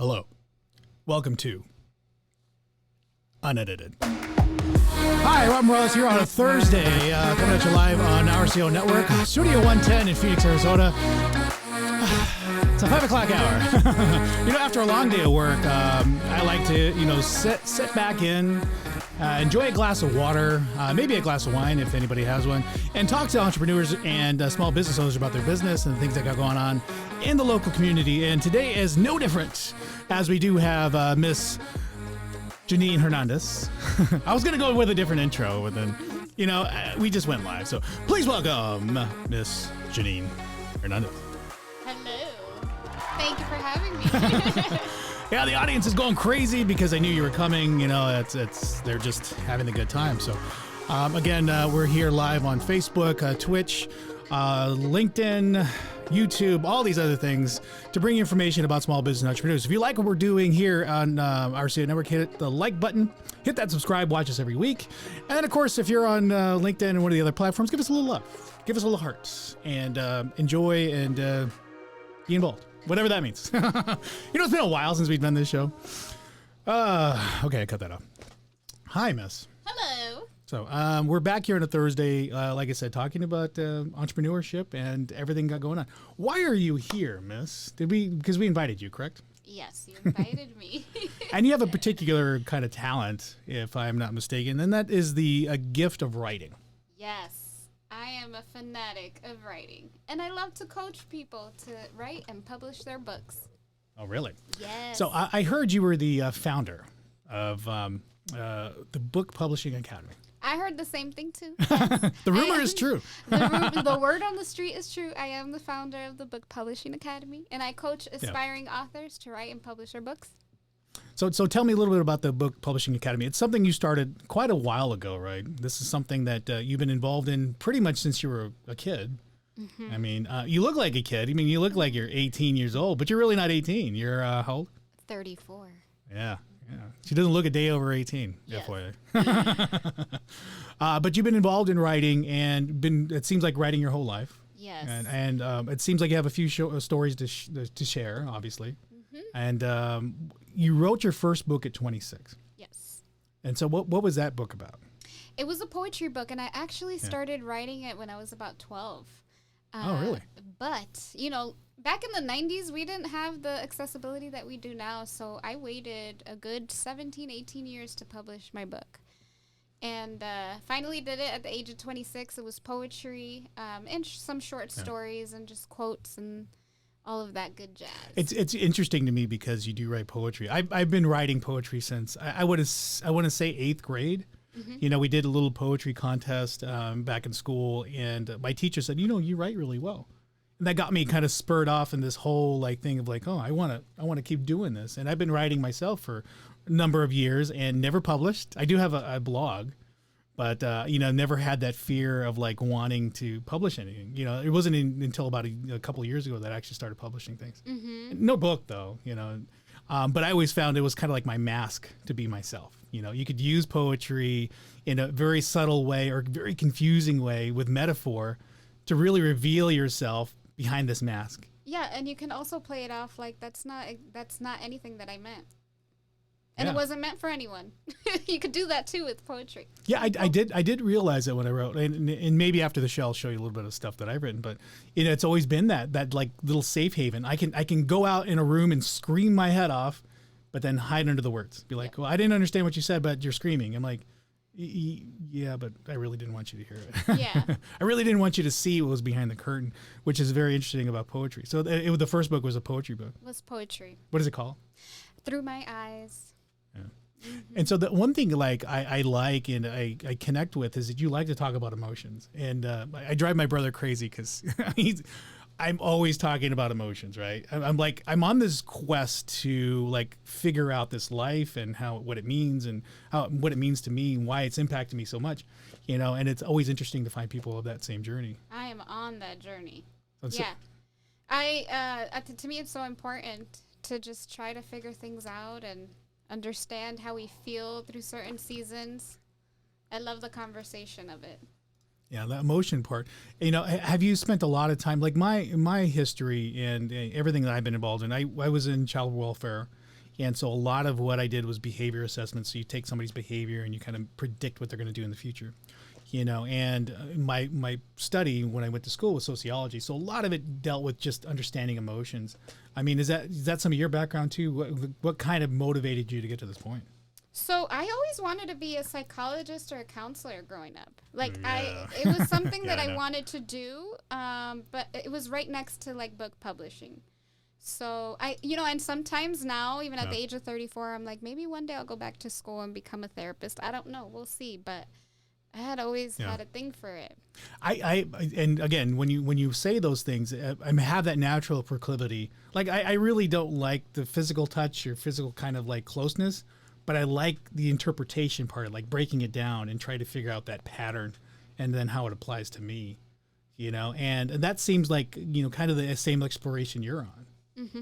Hello. Welcome to Unedited. Hi, Rob Morales here on a Thursday, coming at you live on RCO Network, Studio 110 in Phoenix, Arizona. It's a 5 o'clock hour. After a long day of work, I like to, sit back in, enjoy a glass of water, maybe a glass of wine if anybody has one, and talk to entrepreneurs and small business owners about their business and things that got going on in the local community. And today is no different, as we do have Miss Janine Hernandez. I was going to go with a different intro, but then, we just went live. So please welcome Miss Janine Hernandez. Hello. Thank you for having me. Yeah, the audience is going crazy because they knew you were coming. They're just having a good time. So, again, we're here live on Facebook, Twitch, LinkedIn, YouTube, all these other things to bring you information about small business entrepreneurs. If you like what we're doing here on RCO Network, hit the like button, hit that subscribe, watch us every week. And then, of course, if you're on LinkedIn and one of the other platforms, give us a little love, give us a little heart, and enjoy and be involved. Whatever that means. It's been a while since we've done this show. Okay, I cut that off. Hi, Miss. Hello. So we're back here on a Thursday, like I said, talking about entrepreneurship and everything got going on. Why are you here, Miss? Because we invited you, correct? Yes, you invited me. And you have a particular kind of talent, if I'm not mistaken, and that is the gift of writing. Yes. I am a fanatic of writing, and I love to coach people to write and publish their books. Oh, really? Yes. So I heard you were the founder of the Book Publishing Academy. I heard the same thing, too. The rumor is true. The word on the street is true. I am the founder of the Book Publishing Academy, and I coach aspiring authors to write and publish their books. So tell me a little bit about the Book Publishing Academy. It's something you started quite a while ago, right? This is something that you've been involved in pretty much since you were a kid. Mm-hmm. I mean, you look like a kid. I mean, you look like you're 18 years old, but you're really not 18. You're how old? 34. Yeah. She doesn't look a day over 18, yes. FYI. But you've been involved in writing and it seems like writing your whole life. Yes. And it seems like you have a few stories to share, obviously. Mm-hmm. And you wrote your first book at 26. Yes. And so what was that book about? It was a poetry book, and I actually started writing it when I was about 12. Oh, really? But, back in the 90s, we didn't have the accessibility that we do now, so I waited a good 17, 18 years to publish my book. And finally did it at the age of 26. It was poetry and some short stories and just quotes and all of that good jazz. It's interesting to me because you do write poetry. I've been writing poetry since I want to say 8th grade. Mm-hmm. We did a little poetry contest back in school, and my teacher said, you write really well. And that got me kind of spurred off in this whole thing of I want to keep doing this. And I've been writing myself for a number of years and never published. I do have a blog, but never had that fear of wanting to publish anything. It wasn't until about a couple of years ago that I actually started publishing things. Mm-hmm. No book though, but I always found it was kind of like my mask to be myself. You could use poetry in a very subtle way or very confusing way with metaphor to really reveal yourself behind this mask. Yeah, and you can also play it off like that's not anything that I meant. And it wasn't meant for anyone. You could do that too with poetry. Yeah, I did realize that when I wrote, and maybe after the show I'll show you a little bit of stuff that I've written. But it's always been that little safe haven. I can go out in a room and scream my head off, but then hide under the words. Be like, well, I didn't understand what you said, but you're screaming. I'm like, yeah, but I really didn't want you to hear it. Yeah. I really didn't want you to see what was behind the curtain, which is very interesting about poetry. So the first book was a poetry book. It was poetry. What is it called? Through My Eyes. Yeah. Mm-hmm. And so the one thing I like and I connect with is that you like to talk about emotions. And I drive my brother crazy because I'm always talking about emotions, right? I'm on this quest to figure out this life and what it means and what it means to me and why it's impacted me so much, and it's always interesting to find people of that same journey. I am on that journey. Yeah. To me, it's so important to just try to figure things out and understand how we feel through certain seasons. I love the conversation of it. Yeah, the emotion part. Have you spent a lot of time, my history and everything that I've been involved in? I was in child welfare And so a lot of what I did was behavior assessment. So you take somebody's behavior and you kind of predict what they're going to do in the future. And my study when I went to school was sociology. So a lot of it dealt with just understanding emotions. I mean, is that some of your background too? What kind of motivated you to get to this point? So I always wanted to be a psychologist or a counselor growing up. Like it was something that I wanted to do, but it was right next to like book publishing. So and sometimes now, even at the age of 34, I'm like, maybe one day I'll go back to school and become a therapist. I don't know. We'll see. But I had always had a thing for it. And again, when you say those things, I have that natural proclivity. Like I really don't like the physical touch or physical kind of like closeness, but I like the interpretation part, like breaking it down and try to figure out that pattern and then how it applies to me, and that seems like, kind of the same exploration you're on. Mm-hmm.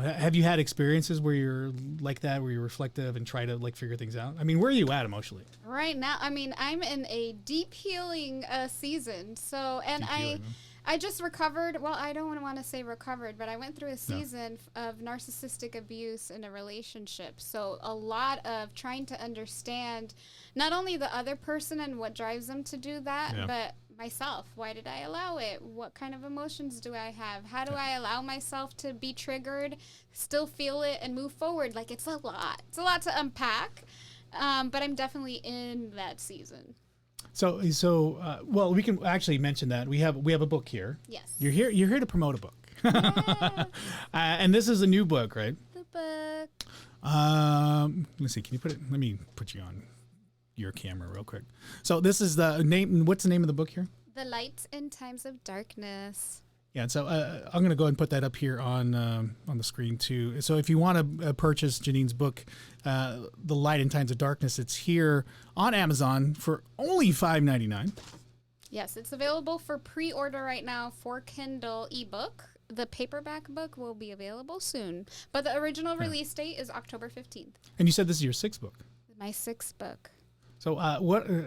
Have you had experiences where you're like that, where you're reflective and try to like figure things out? I mean, where are you at emotionally? Right now, I mean, I'm in a deep healing season. So, and I just recovered. Well, I don't want to say recovered, but I went through a season of narcissistic abuse in a relationship. So a lot of trying to understand not only the other person and what drives them to do that, but myself. Why did I allow it? What kind of emotions do I have? How do I allow myself to be triggered, still feel it, and move forward? Like, it's a lot. It's a lot to unpack, but I'm definitely in that season. So, well, we can actually mention that we have a book here. Yes. You're here to promote a book. Yeah. And this is a new book, right? The book. Let me see. Can you let me put you on your camera real quick. So this is the name. What's the name of the book here? The Light in Times of Darkness. Yeah, and so I'm going to go ahead and put that up here on the screen too. So if you want to purchase Janine's book, The Light in Times of Darkness, it's here on Amazon for only $5.99. Yes, it's available for pre-order right now for Kindle ebook. The paperback book will be available soon, but the original release date is October 15th. And you said this is your sixth book. My sixth book. So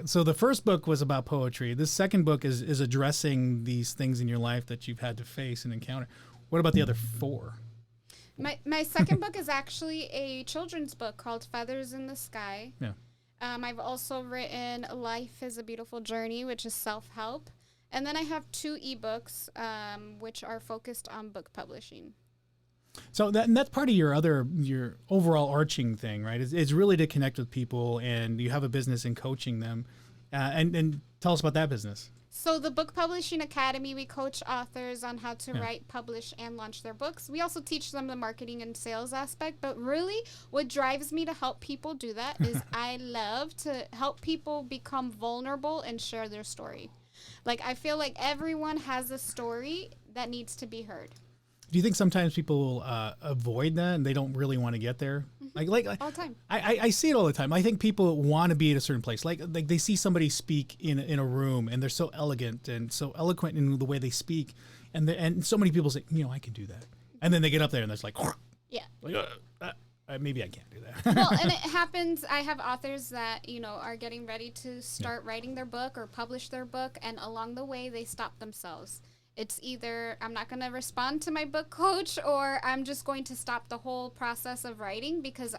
So the first book was about poetry. This second book is addressing these things in your life that you've had to face and encounter. What about the other four? My second book is actually a children's book called Feathers in the Sky. Yeah. I've also written Life is a Beautiful Journey, which is self-help. And then I have 2 ebooks, which are focused on book publishing. So that's part of your overall arching thing, right? It's really to connect with people, and you have a business in coaching them. And tell us about that business. So the Book Publishing Academy, we coach authors on how to write, publish, and launch their books. We also teach them the marketing and sales aspect. But really, what drives me to help people do that is I love to help people become vulnerable and share their story. Like, I feel like everyone has a story that needs to be heard. Do you think sometimes people avoid that and they don't really want to get there? Mm-hmm. Like all the time. I see it all the time. I think people want to be at a certain place. Like they see somebody speak in a room and they're so elegant and so eloquent in the way they speak, and so many people say, I can do that, and then they get up there and it's like, maybe I can't do that. Well, and it happens. I have authors that are getting ready to start writing their book or publish their book, and along the way they stop themselves. It's either I'm not going to respond to my book coach, or I'm just going to stop the whole process of writing, because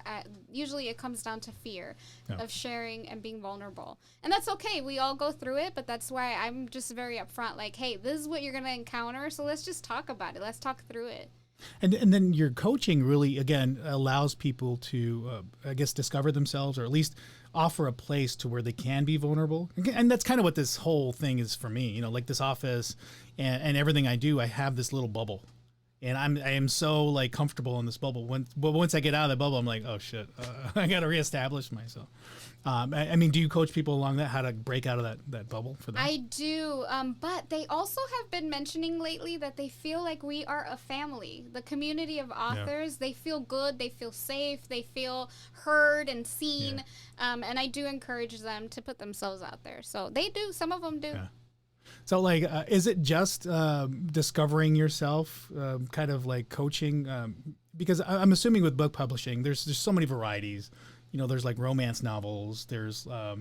usually it comes down to fear of sharing and being vulnerable. And that's okay. We all go through it, but that's why I'm just very upfront, like, hey, this is what you're going to encounter, so let's just talk about it. Let's talk through it. And then your coaching really, again, allows people to, I guess, discover themselves, or at least offer a place to where they can be vulnerable. And that's kind of what this whole thing is for me. Like this office and everything I do, I have this little bubble. And I am so like comfortable in this bubble. But once I get out of that bubble, I'm like, oh shit, I got to reestablish myself. I mean, do you coach people along that, how to break out of that bubble for them? I do, but they also have been mentioning lately that they feel like we are a family. The community of authors, they feel good, they feel safe, they feel heard and seen, and I do encourage them to put themselves out there. So they do, some of them do. Yeah. So, like, is it just discovering yourself, kind of like coaching? Because I'm assuming with book publishing, there's so many varieties. There's like romance novels. There's, I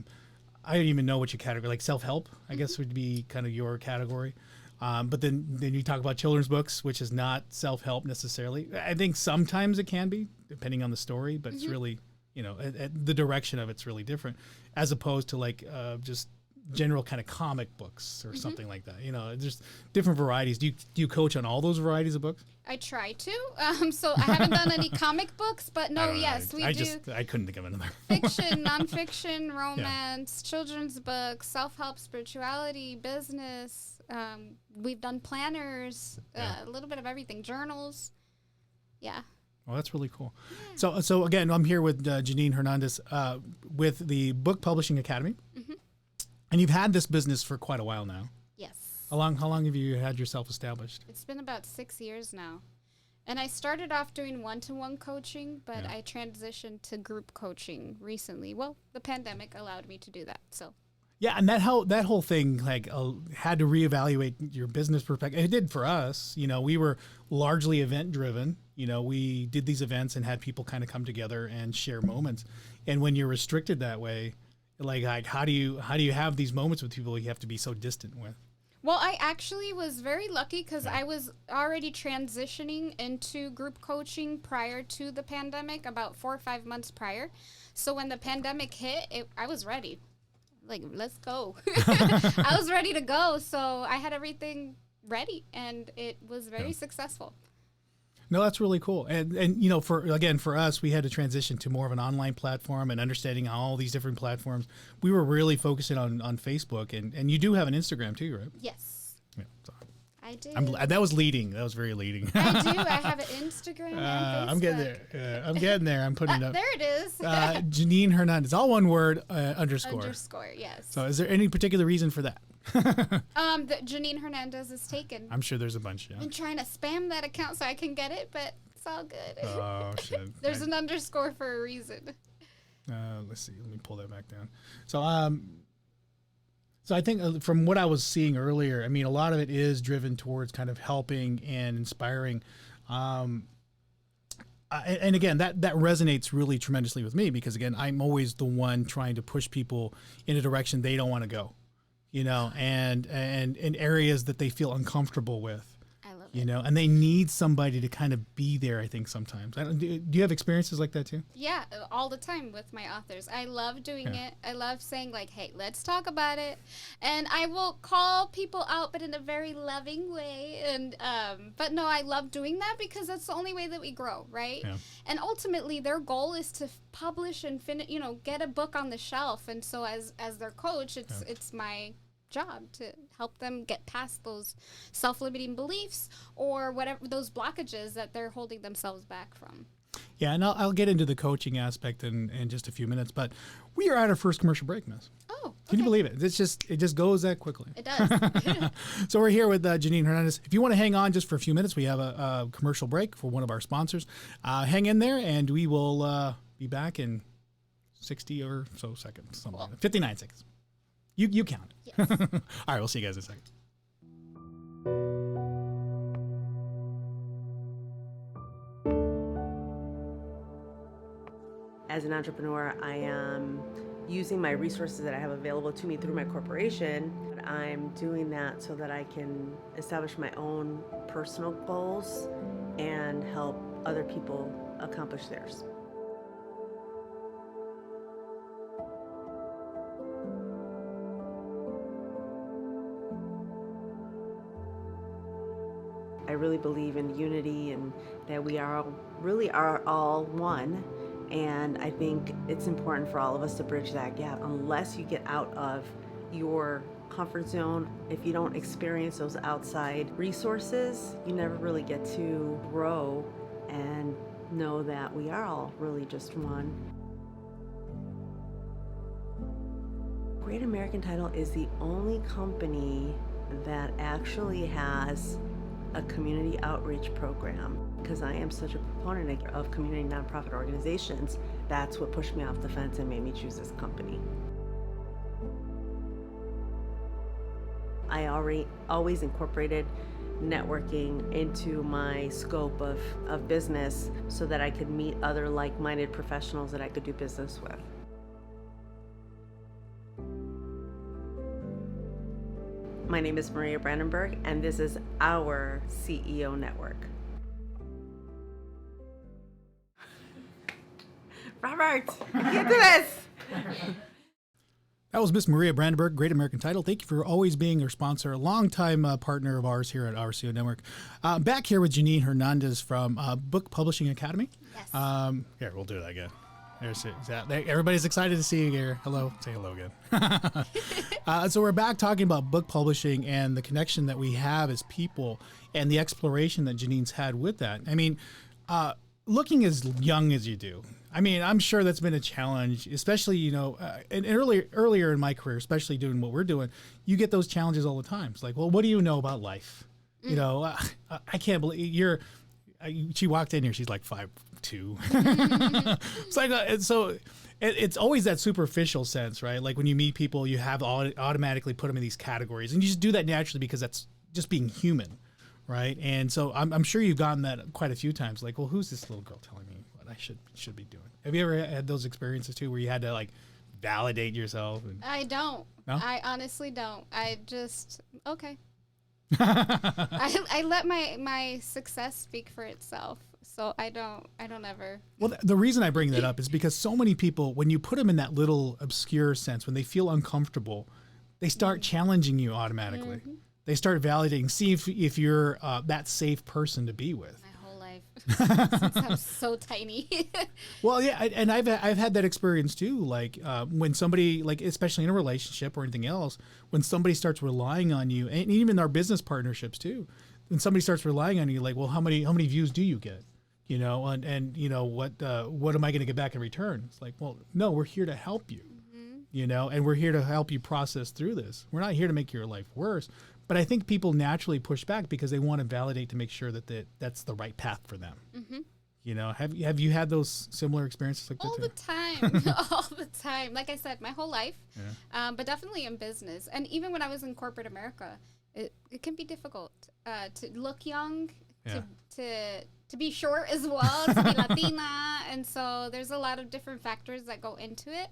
don't even know what your category, like self-help, I guess would be kind of your category. But then you talk about children's books, which is not self-help necessarily. I think sometimes it can be. depending on the story, but it's really, the direction of it's really different, as opposed to like just general kind of comic books or something like that. There's different varieties. Do you coach on all those varieties of books? I try to. So I haven't done any comic books, but no, yes, we do. I couldn't think of another. Fiction, nonfiction, romance, children's books, self-help, spirituality, business. We've done planners, a little bit of everything, journals. Yeah. Well, that's really cool. Yeah. So again, I'm here with Janine Hernandez with the Book Publishing Academy. And you've had this business for quite a while now. Yes. How long have you had yourself established? It's been about 6 years now. And I started off doing one-to-one coaching, but I transitioned to group coaching recently. Well, the pandemic allowed me to do that. So. Yeah, and that whole thing had to reevaluate your business perspective. It did for us. We were largely event driven. We did these events and had people kind of come together and share moments. And when you're restricted that way, like how do you have these moments with people you have to be so distant with? Well, I actually was very lucky because I was already transitioning into group coaching prior to the pandemic, about 4 or 5 months prior. So when the pandemic hit, I was ready. Like, let's go. I was ready to go. So I had everything ready, and it was very successful. No, that's really cool. And for us, we had to transition to more of an online platform and understanding all these different platforms. We were really focusing on Facebook, and you do have an Instagram too, right? Yes. Yeah, so. I do. That was leading. That was very leading. I do. I have an Instagram and Facebook. I'm getting there. I'm getting there. I'm putting it up. There it is. Janine Hernandez. All one word, underscore. Underscore, yes. So is there any particular reason for that? That Janine Hernandez is taken. I'm sure there's a bunch, yeah. I've been trying to spam that account so I can get it, but it's all good. Oh, shit. There's an underscore for a reason. Let's see. Let me pull that back down. So I think from what I was seeing earlier, I mean, a lot of it is driven towards kind of helping and inspiring. And again, that resonates really tremendously with me because, again, I'm always the one trying to push people in a direction they don't want to go, and in areas that they feel uncomfortable with. I love it. And they need somebody to kind of be there, I think, sometimes. Do you have experiences like that too? Yeah, all the time with my authors. I love doing it. I love saying, like, hey, let's talk about it. And I will call people out, but in a very loving way. And but no, I love doing that because that's the only way that we grow, right? Yeah. And ultimately, their goal is to publish and get a book on the shelf. And so as their coach, it's my job to help them get past those self-limiting beliefs or whatever those blockages that they're holding themselves back from. Yeah, and I'll get into the coaching aspect in just a few minutes, but we are at our first commercial break, Miss. Oh, okay. Can you believe it? It just goes that quickly. It does. So we're here with Janine Hernandez. If you want to hang on just for a few minutes, we have a commercial break for one of our sponsors. Hang in there, and we will be back in 60 or so seconds, something like that. 59 seconds. You count. Yes. All right, we'll see you guys in a second. As an entrepreneur, I am using my resources that I have available to me through my corporation. But I'm doing that so that I can establish my own personal goals and help other people accomplish theirs. I really believe in unity and that we are all one. And I think it's important for all of us to bridge that gap. Unless you get out of your comfort zone, if you don't experience those outside resources, you never really get to grow and know that we are all really just one. Great American Title is the only company that actually has a community outreach program. Because I am such a proponent of community nonprofit organizations, that's what pushed me off the fence and made me choose this company. I always incorporated networking into my scope of business so that I could meet other like-minded professionals that I could do business with. My name is Maria Brandenburg, and this is our CEO Network. Robert, get to this. That was Miss Maria Brandenburg, Great American Title. Thank you for always being our sponsor, a longtime partner of ours here at RCO Network. Back here with Janine Hernandez from Book Publishing Academy. Yes. Here, we'll do that again. There's it. Everybody's excited to see you here. Hello. Say hello again. So we're back talking about book publishing and the connection that we have as people and the exploration that Janine's had with that. I mean, looking as young as you do, I mean, I'm sure that's been a challenge, especially, you know, and earlier in my career, especially doing what we're doing, you get those challenges all the time. It's like, well, what do you know about life? You know, I can't believe she walked in here, she's like 5'2". It's like, it's always that superficial sense, right? Like when you meet people, you have automatically put them in these categories, and you just do that naturally because that's just being human, right? And so I'm sure you've gotten that quite a few times. Like, well, who's this little girl telling me what I should be doing? Have you ever had those experiences too, where you had to like validate yourself? I don't. No? I honestly don't. I just okay. I let my success speak for itself. So I don't ever. Well, the reason I bring that up is because so many people, when you put them in that little obscure sense, when they feel uncomfortable, they start challenging you automatically. They start validating, see if you're that safe person to be with. My whole life since I was so tiny. Well, yeah, and I've had that experience too. Like when somebody, like especially in a relationship or anything else, when somebody starts relying on you, and even our business partnerships too, when somebody starts relying on you, like, well, how many views do you get? You know, and you know what am I going to get back in return? It's like, well, no, we're here to help you. You know, and we're here to help you process through this. We're not here to make your life worse. But I think people naturally push back because they want to validate to make sure that that's the right path for them. You know, have you had those similar experiences like that? All too? the time, all the time. Like I said, my whole life, but definitely in business. And even when I was in corporate America, it can be difficult to look young, to be short as well, to be Latina. And so there's a lot of different factors that go into it.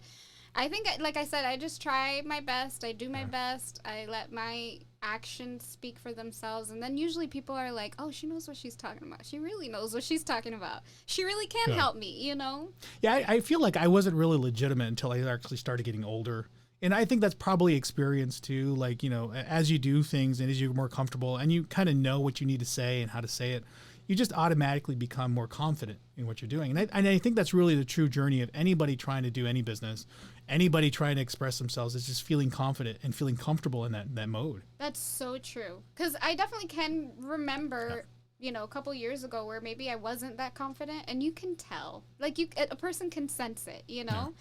I think, like I said, I just try my best. I do my best. I let my actions speak for themselves. And then usually people are like, oh, she knows what she's talking about. She really knows what she's talking about. She really can help me, you know? Yeah, I feel like I wasn't really legitimate until I actually started getting older. And I think that's probably experience too. Like, you know, as you do things and as you're more comfortable and you kind of know what you need to say and how to say it, you just automatically become more confident in what you're doing. And I think that's really the true journey of anybody trying to do any business, anybody trying to express themselves, is just feeling confident and feeling comfortable in that mode. That's so true. Because I definitely can remember, you know, a couple years ago where maybe I wasn't that confident, and you can tell. Like, a person can sense it, you know?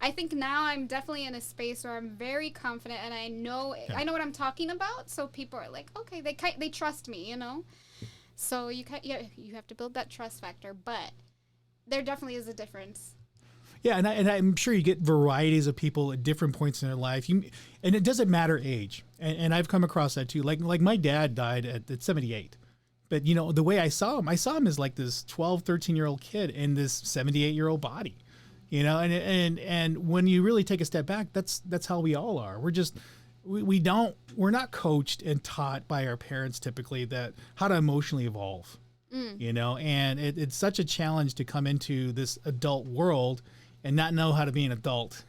I think now I'm definitely in a space where I'm very confident, and I know what I'm talking about. So people are like, okay, they trust me, you know? So you have to build that trust factor, but there definitely is a difference. Yeah, and I'm sure you get varieties of people at different points in their life. And it doesn't matter age. And I've come across that too. Like my dad died at 78. But, you know, the way I saw him as like this 12, 13-year-old kid in this 78-year-old body. You know, and when you really take a step back, that's how we all are. We're just we're not coached and taught by our parents typically that how to emotionally evolve. You know, and it's such a challenge to come into this adult world and not know how to be an adult.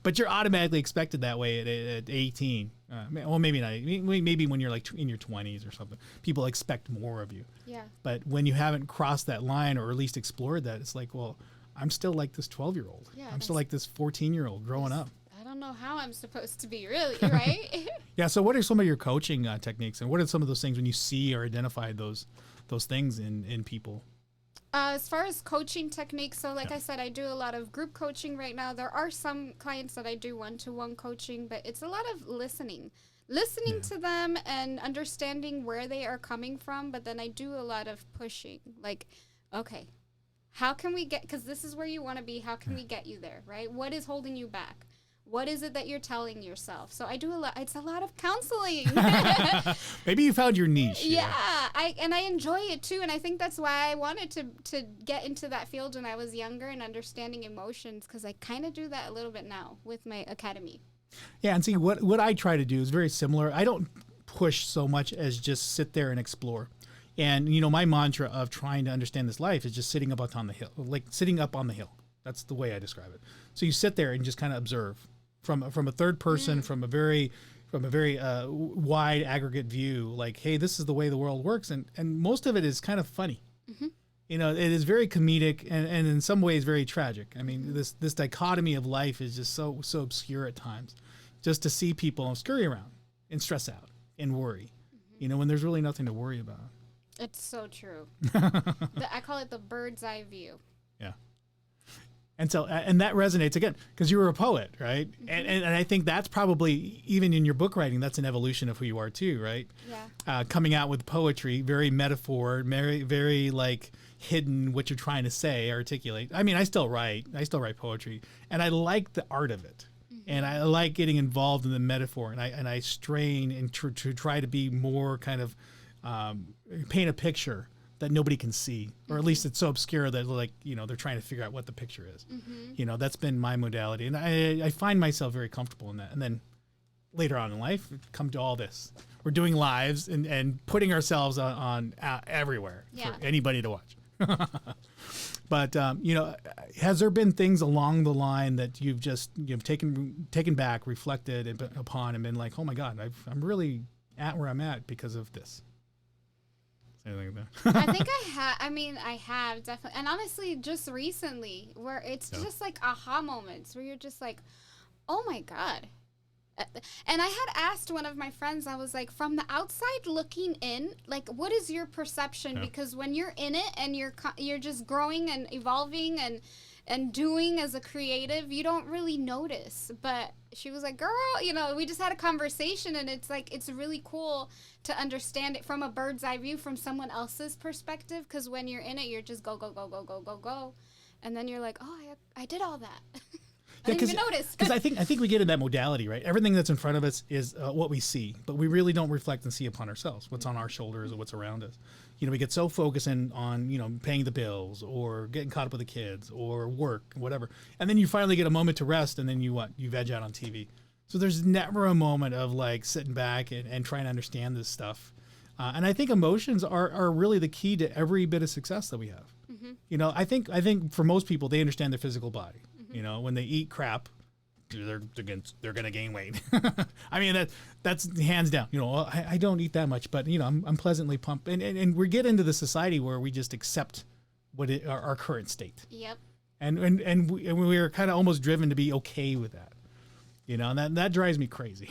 But you're automatically expected that way at 18. Well, maybe not. Maybe when you're like in your 20s or something, people expect more of you. Yeah. But when you haven't crossed that line or at least explored that, it's like, well, I'm still like this 12-year-old. Yeah, I'm still like this 14-year-old growing up. I don't know how I'm supposed to be, really, right? Yeah. So what are some of your coaching techniques, and what are some of those things when you see or identify those things in people? As far as coaching techniques, so like I said, I do a lot of group coaching right now. There are some clients that I do one-to-one coaching, but it's a lot of listening to them and understanding where they are coming from. But then I do a lot of pushing, like, okay, how can we get, because this is where you want to be, how can we get you there, right? What is holding you back? What is it that you're telling yourself? So I do a lot. It's a lot of counseling. Maybe you found your niche. Yeah, I enjoy it too, and I think that's why I wanted to get into that field when I was younger and understanding emotions, because I kind of do that a little bit now with my academy. Yeah, and see what I try to do is very similar. I don't push so much as just sit there and explore. And you know, my mantra of trying to understand this life is just sitting up on the hill, like sitting up on the hill. That's the way I describe it. So you sit there and just kind of observe from a third person, from a very wide aggregate view, like, hey, this is the way the world works. And most of it is kind of funny. You know, it is very comedic and in some ways very tragic. I mean, this dichotomy of life is just so obscure at times. Just to see people scurry around and stress out and worry, you know, when there's really nothing to worry about. It's so true. I call it the bird's eye view. Yeah. And so, and that resonates again, because you were a poet, right? And I think that's probably, even in your book writing, that's an evolution of who you are too, right? Yeah. Coming out with poetry, very metaphor, very like hidden what you're trying to say, articulate. I mean, I still write poetry, and I like the art of it. And I like getting involved in the metaphor, and I strain and to try to be more kind of paint a picture that nobody can see, or at least it's so obscure that, like, you know, they're trying to figure out what the picture is. You know, that's been my modality, and I find myself very comfortable in that. And then later on in life, come to all this. We're doing lives and putting ourselves on everywhere for anybody to watch. But you know, has there been things along the line that you've taken back, reflected upon, and been like, oh my God, I'm really at where I'm at because of this? Anything like that? I think I have. I mean, I have definitely, and honestly, just recently, where it's just like aha moments where you're just like, oh my God. And I had asked one of my friends, I was like, from the outside looking in, like, what is your perception? Because when you're in it and you're just growing and evolving and doing as a creative, you don't really notice. But she was like, girl, you know, we just had a conversation, and it's like, it's really cool to understand it from a bird's eye view, from someone else's perspective. Because when you're in it, you're just go, go, go, go, go, go, go. And then you're like, oh, I did all that. I didn't even notice. Because I think we get in that modality, right? Everything that's in front of us is what we see, but we really don't reflect and see upon ourselves, what's on our shoulders or what's around us. You know, we get so focused on, you know, paying the bills or getting caught up with the kids or work, whatever. And then you finally get a moment to rest, and then you veg out on TV. So there's never a moment of like sitting back and trying to understand this stuff. And I think emotions are really the key to every bit of success that we have. You know, I think for most people, they understand their physical body. You know, when they eat crap, they're gonna gain weight. I mean, that's hands down. You know, I don't eat that much, but you know, I'm pleasantly pumped, and we get into the society where we just accept our current state. Yep. And we're kind of almost driven to be okay with that. You know, and that drives me crazy.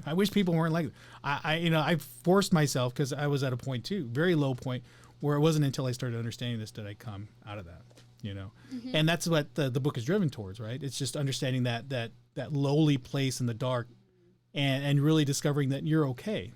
I wish people weren't like that. I forced myself, because I was at a point too, very low point, where it wasn't until I started understanding this did I come out of that. You know, and that's what the book is driven towards, right? It's just understanding that lowly place in the dark, and really discovering that you're okay.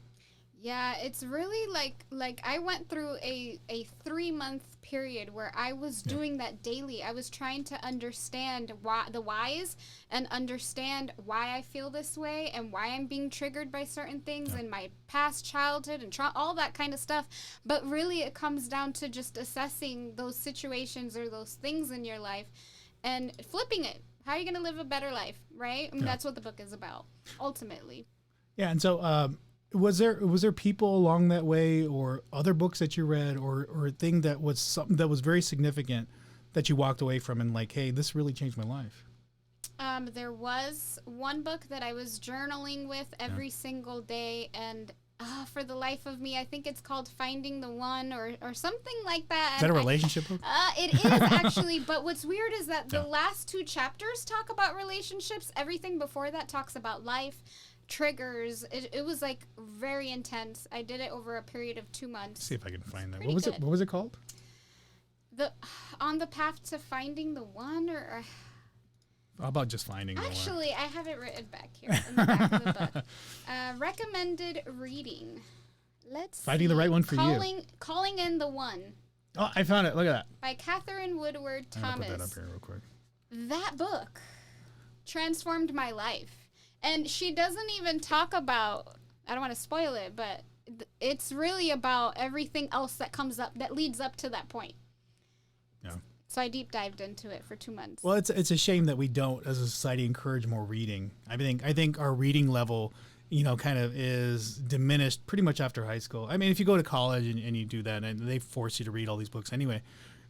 Yeah, it's really like I went through a 3-month period where I was doing that daily. I was trying to understand the whys, and understand why I feel this way, and why I'm being triggered by certain things in my past childhood and all that kind of stuff. But really, it comes down to just assessing those situations or those things in your life and flipping it. How are you going to live a better life, right? I mean, that's what the book is about, ultimately. Yeah, and so was there people along that way, or other books that you read, or a thing that was something that was very significant that you walked away from and like, hey, this really changed my life? There was one book that I was journaling with every single day, and for the life of me, I think it's called Finding the One or something like that. Is that a relationship book? It is actually, but what's weird is that the last 2 chapters talk about relationships. Everything before that talks about life, triggers. It was like very intense. I did it over a period of 2 months. Let's see if I can find that. What was it called? On the Path to Finding the One, or how about just finding the one? Actually, I have it written back here in the back of the book. Recommended reading. Finding the right one for you. Calling in the One. Oh, I found it. Look at that. By Catherine Woodward Thomas. I'm gonna put that up here real quick. That book transformed my life. And she doesn't even talk about, I don't want to spoil it, but it's really about everything else that comes up, that leads up to that point. Yeah. So I deep dived into it for 2 months. Well, it's a shame that we don't, as a society, encourage more reading. I think our reading level, you know, kind of is diminished pretty much after high school. I mean, if you go to college and you do that, and they force you to read all these books anyway,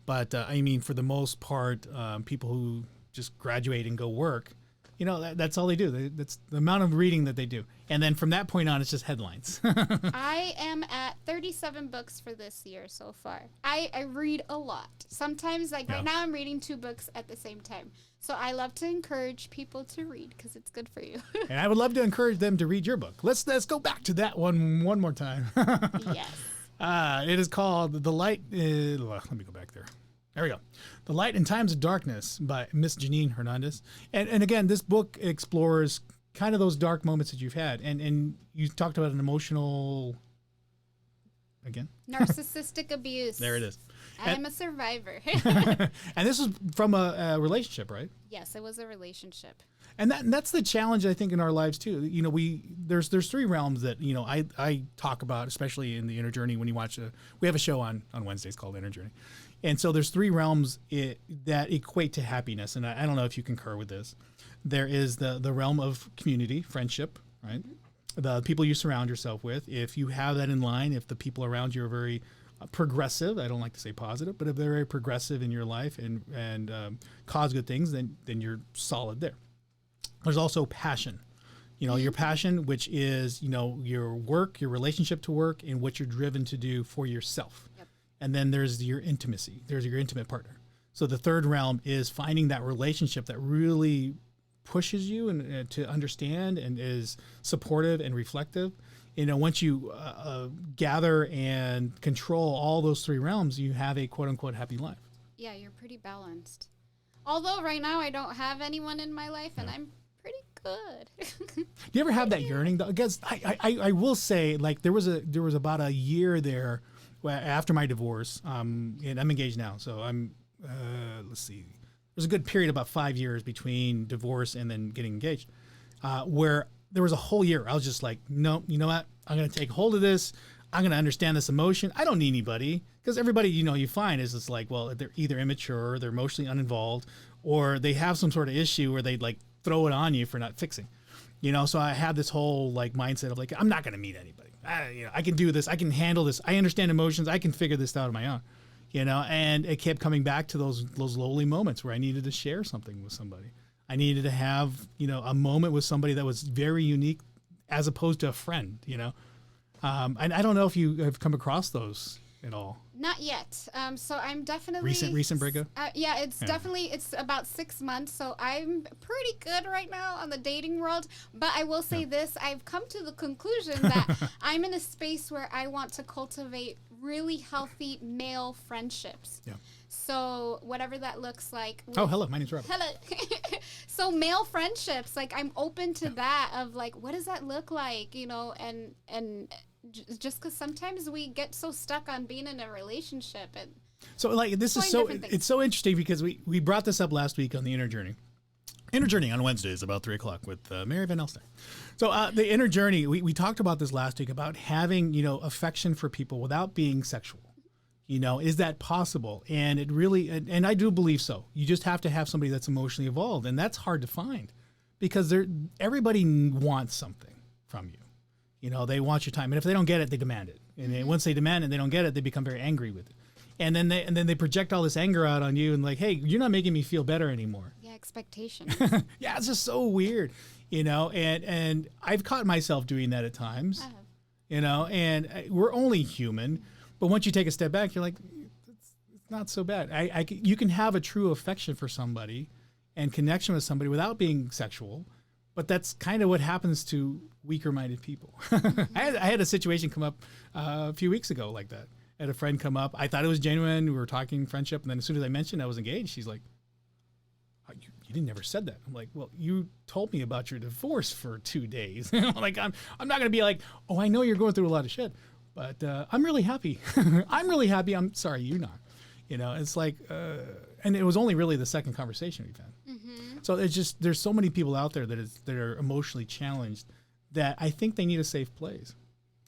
But I mean, for the most part, people who just graduate and go work, you know, that's all they do. That's the amount of reading that they do. And then from that point on, it's just headlines. I am at 37 books for this year so far. I read a lot. Sometimes, like right now, I'm reading 2 books at the same time. So I love to encourage people to read because it's good for you. And I would love to encourage them to read your book. Let's go back to that one more time. Yes. It is called The Light. Let me go back there. There we go. The Light in Times of Darkness by Miss Janine Hernandez. And again, this book explores kind of those dark moments that you've had. And you talked about an emotional, again? Narcissistic abuse. There it is. I am a survivor. And this was from a relationship, right? Yes, it was a relationship. And that's the challenge, I think, in our lives too. You know, there's 3 realms that, you know, I talk about, especially in the Inner Journey. When you watch we have a show on Wednesdays called Inner Journey, and so there's 3 realms that equate to happiness. And I don't know if you concur with this. There is the realm of community, friendship, right? The people you surround yourself with. If you have that in line, if the people around you are very progressive, I don't like to say positive, but if they're very progressive in your life and cause good things, then you're solid there. There's also passion, you know, your passion, which is, you know, your work, your relationship to work, and what you're driven to do for yourself. Yep. And then there's your intimacy. There's your intimate partner. So the 3rd realm is finding that relationship that really pushes you and to understand and is supportive and reflective. You know, once you gather and control all those 3 realms, you have a quote unquote happy life. Yeah, you're pretty balanced. Although right now I don't have anyone in my life, and I'm pretty good. Do you ever have that yearning though? Because I will say, like, there was about a year there after my divorce, and I'm engaged now, so I'm let's see, there's a good period, about 5 years between divorce and then getting engaged, where there was a whole year I was just like, no, you know what, I'm gonna take hold of this. I'm gonna understand this emotion. I don't need anybody, because everybody, you know, you find is it's like, well, they're either immature, they're emotionally uninvolved, or they have some sort of issue where they like throw it on you for not fixing, you know. So I had this whole like mindset of like, I'm not going to meet anybody. You know, I can do this. I can handle this. I understand emotions. I can figure this out on my own, you know. And it kept coming back to those lowly moments where I needed to share something with somebody. I needed to have, you know, a moment with somebody that was very unique, as opposed to a friend, you know. And I don't know if you have come across those at all. Not yet. So I'm definitely recent breakup. Yeah, it's about 6 months. So I'm pretty good right now on the dating world. But I will say this: I've come to the conclusion that I'm in a space where I want to cultivate really healthy male friendships. Yeah. So whatever that looks like. Oh, hello. My name's Rob. Hello. So male friendships, like I'm open to that. Of like, what does that look like? You know, and just because sometimes we get so stuck on being in a relationship. And so like this is so, it's so interesting because we brought this up last week on the Inner Journey. Inner Journey on Wednesdays about 3 o'clock with Mary Van Elstein. So the Inner Journey, we talked about this last week about having, you know, affection for people without being sexual. You know, is that possible? And it really, and I do believe so. You just have to have somebody that's emotionally evolved, and that's hard to find because everybody wants something from you. You know, they want your time, and if they don't get it, they demand it. And then once they demand it, and they don't get it, they become very angry with it. And then they project all this anger out on you, and like, hey, you're not making me feel better anymore. Yeah, expectation. Yeah, it's just so weird, you know. And I've caught myself doing that at times, you know. And we're only human, but once you take a step back, you're like, it's not so bad. You can have a true affection for somebody and connection with somebody without being sexual. But that's kind of what happens to weaker-minded people. I had a situation come up a few weeks ago like that. I had a friend come up. I thought it was genuine. We were talking friendship. And then as soon as I mentioned I was engaged, she's like, oh, you didn't never said that. I'm like, well, you told me about your divorce for 2 days. Like, I'm not going to be like, oh, I know you're going through a lot of shit, but I'm really happy. I'm really happy. I'm sorry, you're not. You know, it's like, and it was only really the second conversation we've had. So it's just, there's so many people out there that are emotionally challenged that I think they need a safe place,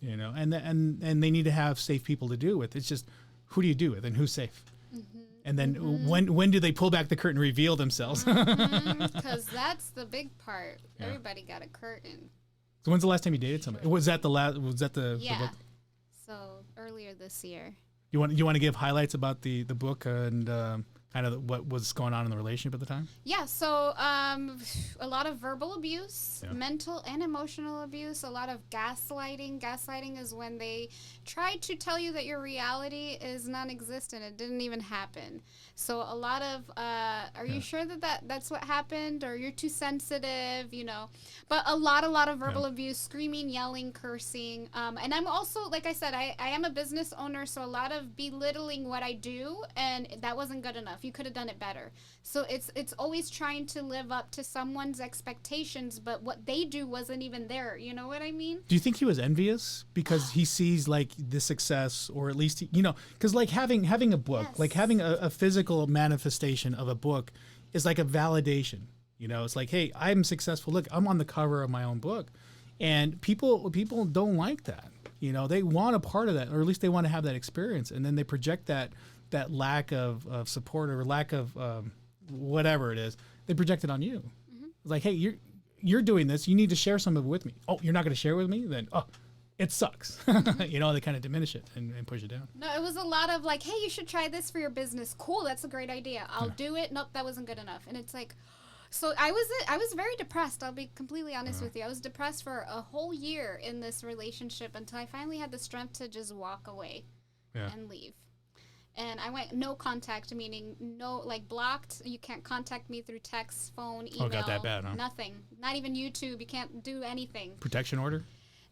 you know, and they need to have safe people to do with. It's just, who do you do with and who's safe? And then when do they pull back the curtain and reveal themselves? Because that's the big part. Yeah. Everybody got a curtain. So when's the last time you dated somebody? Was that the last? Was that the? Yeah. The so earlier this year. You want to give highlights about the book and kind of what was going on in the relationship at the time? Yeah, so a lot of verbal abuse, mental and emotional abuse, a lot of gaslighting. Gaslighting is when they try to tell you that your reality is non-existent. It didn't even happen. So a lot of, are you sure that's what happened? Or you're too sensitive, But a lot of verbal abuse, screaming, yelling, cursing. And I'm also, like I said, I am a business owner, so a lot of belittling what I do, and that wasn't good enough. You could have done it better. So it's always trying to live up to someone's expectations, but what they do wasn't even there. You know what I mean? Do you think he was envious because he sees like the success, or at least because like having a book, like having a physical manifestation of a book is like a validation. It's like, hey, I'm successful. Look, I'm on the cover of my own book, and people don't like that. They want a part of that, or at least they want to have that experience, and then they project that lack of support or lack of whatever it is, they project it on you. Mm-hmm. It's like, hey, you're doing this. You need to share some of it with me. Oh, you're not going to share with me? Then, it sucks. They kind of diminish it and push it down. No, it was a lot of like, hey, you should try this for your business. Cool, that's a great idea. I'll do it. Nope, that wasn't good enough. And it's like, so I was very depressed. I'll be completely honest with you. I was depressed for a whole year in this relationship until I finally had the strength to just walk away and leave. And I went no contact, meaning no, like blocked. You can't contact me through text, phone, email. Oh, got that bad, huh? Nothing. Not even YouTube. You can't do anything. Protection order?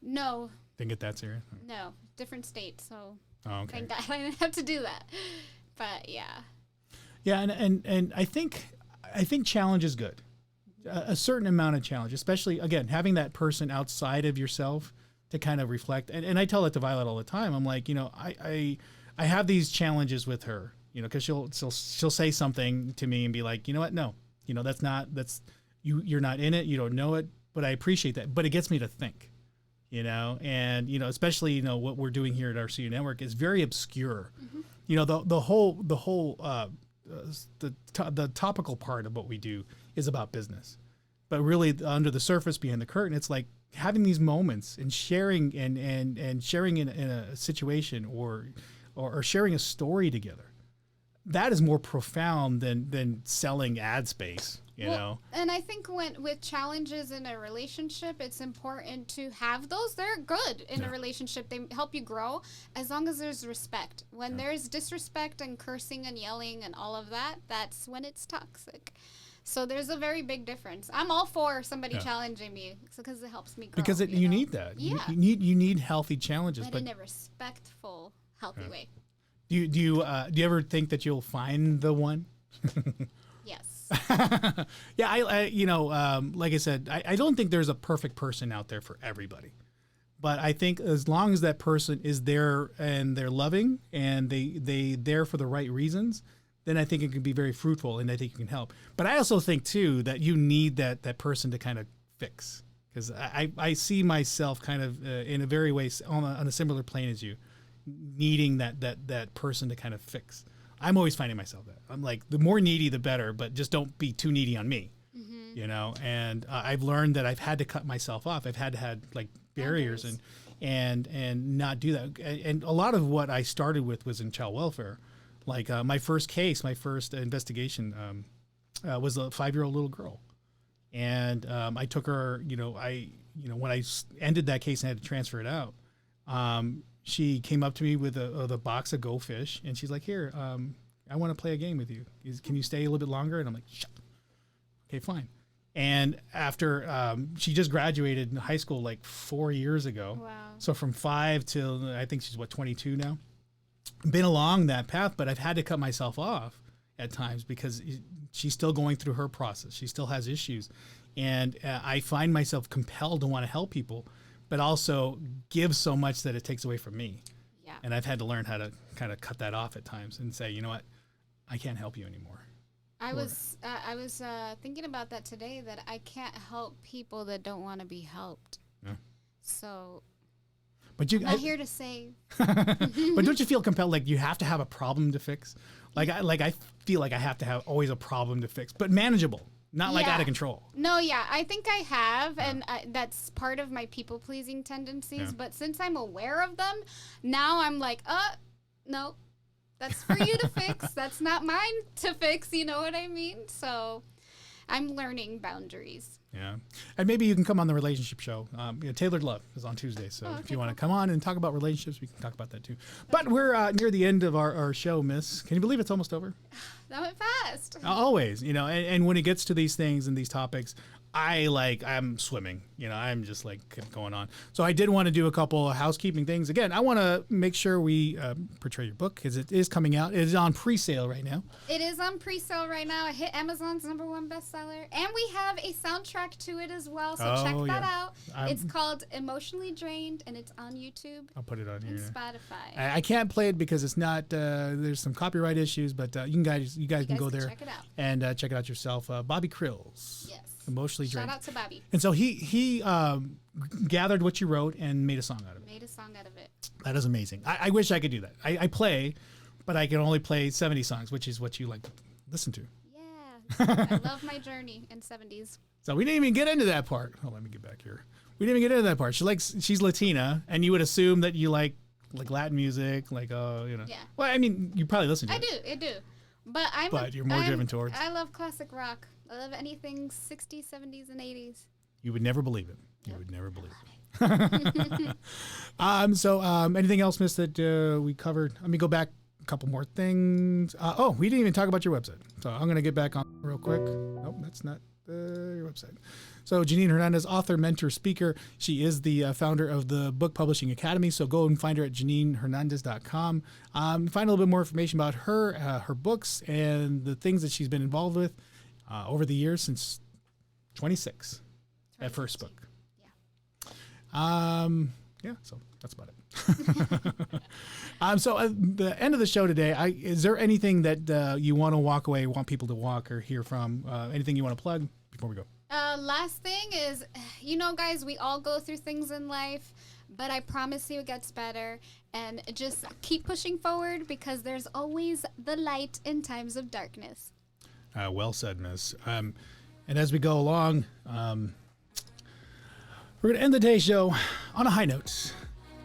No. Didn't get that serious? No. Different state, so okay. Thank God I didn't have to do that. But yeah. Yeah, and I think challenge is good. A certain amount of challenge, especially, again, having that person outside of yourself to kind of reflect. And I tell that to Violet all the time. I'm like, I have these challenges with her, because she'll say something to me and be like, you know what? No, you're not in it. You don't know it, but I appreciate that. But it gets me to think, and, especially, what we're doing here at RCU Network is very obscure. Mm-hmm. The topical part of what we do is about business, but really under the surface, behind the curtain, it's like having these moments and sharing and sharing in a situation or sharing a story together. That is more profound than selling ad space, you know? And I think with challenges in a relationship, it's important to have those. They're good in a relationship. They help you grow as long as there's respect. When there's disrespect and cursing and yelling and all of that, that's when it's toxic. So there's a very big difference. I'm all for somebody challenging me because it helps me grow. Because you need that. Yeah. You need healthy challenges. But in a respectful, healthy way. Do you ever think that you'll find the one? Yes. Yeah, I like I said, I don't think there's a perfect person out there for everybody. But I think as long as that person is there and they're loving and they there for the right reasons, then I think it can be very fruitful and I think you can help. But I also think too that you need that person to kind of fix, because I see myself kind of in a very way on a similar plane as you, needing that person to kind of fix. I'm always finding myself that. I'm like, the more needy, the better, but just don't be too needy on me, and I've learned that I've had to cut myself off. I've had to have like barriers and not do that. And a lot of what I started with was in child welfare. Like my first investigation was a 5-year-old little girl. And I took her, when I ended that case and had to transfer it out, she came up to me with a box of Go Fish, and she's like, "Here, I want to play a game with you. Can you stay a little bit longer?" And I'm like, "Shut." Okay, fine. And after she just graduated in high school like 4 years ago. Wow. So from 5 till I think she's 22 now. Been along that path, but I've had to cut myself off at times because she's still going through her process. She still has issues. And I find myself compelled to want to help people, but also give so much that it takes away from me. Yeah. And I've had to learn how to kind of cut that off at times and say, you know what, I can't help you anymore. I was thinking about that today, that I can't help people that don't want to be helped. Yeah. So but I'm not here to save. But don't you feel compelled, like you have to have a problem to fix? I feel like I have to have always a problem to fix, but manageable. Not like out of control. No, yeah, I think I have, and that's part of my people-pleasing tendencies. Yeah. But since I'm aware of them, now I'm like, no, That's for you to fix. That's not mine to fix. You know what I mean? So I'm learning boundaries. Yeah. And maybe you can come on the relationship show. Tailored Love is on Tuesday. So if you want to come on and talk about relationships, we can talk about that too. But we're near the end of our show, Miss. Can you believe it's almost over? That went fast. Always, and when it gets to these things and these topics, I'm swimming, I'm just like going on. So I did want to do a couple of housekeeping things. Again, I want to make sure we portray your book because it is coming out. It is on pre-sale right now. It is on pre-sale right now. It hit Amazon's #1 bestseller. And we have a soundtrack to it as well. So check that out. It's called Emotionally Drained and it's on YouTube. I'll put it on here. And Spotify. I can't play it because it's not, there's some copyright issues, but you guys can go there check it out. and check it out yourself. Bobby Krills. Yes. Emotionally Drained. Shout out to Bobby. And so he gathered what you wrote and made a song out of it. Made a song out of it. That is amazing. I wish I could do that. I play, but I can only play 70 songs, which is what you like to listen to. Yeah. I love my journey in 70s. So we didn't even get into that part. Oh, let me get back here. We didn't even get into that part. She's Latina, and you would assume that you like Latin music, Yeah. Well, I mean, you probably listen to it. I do. But you're more driven towards. I love classic rock. I love anything 60s, 70s, and 80s. You would never believe it. You would never believe it. So anything else, Miss, that we covered? Let me go back a couple more things. We didn't even talk about your website. So I'm going to get back on real quick. Nope, that's not your website. So Janine Hernandez, author, mentor, speaker. She is the founder of the Book Publishing Academy. So go and find her at JanineHernandez.com. Find a little bit more information about her, her books, and the things that she's been involved with over the years since 26, that first book. Yeah. So that's about it. So at the end of the show today, is there anything that you want to walk away, want people to walk or hear from? Anything you want to plug before we go? Last thing is, guys, we all go through things in life, but I promise you it gets better. And just keep pushing forward because there's always the light in times of darkness. Well said, Miss. And as we go along, we're going to end the day show on a high note.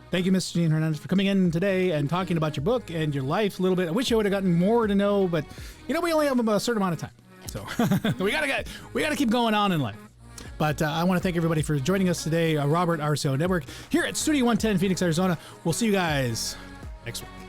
Thank you, Miss Janine Hernandez, for coming in today and talking about your book and your life a little bit. I wish I would have gotten more to know, but we only have a certain amount of time, so we gotta keep going on in life. But I want to thank everybody for joining us today. Robert RCO Network here at Studio 110, Phoenix, Arizona. We'll see you guys next week.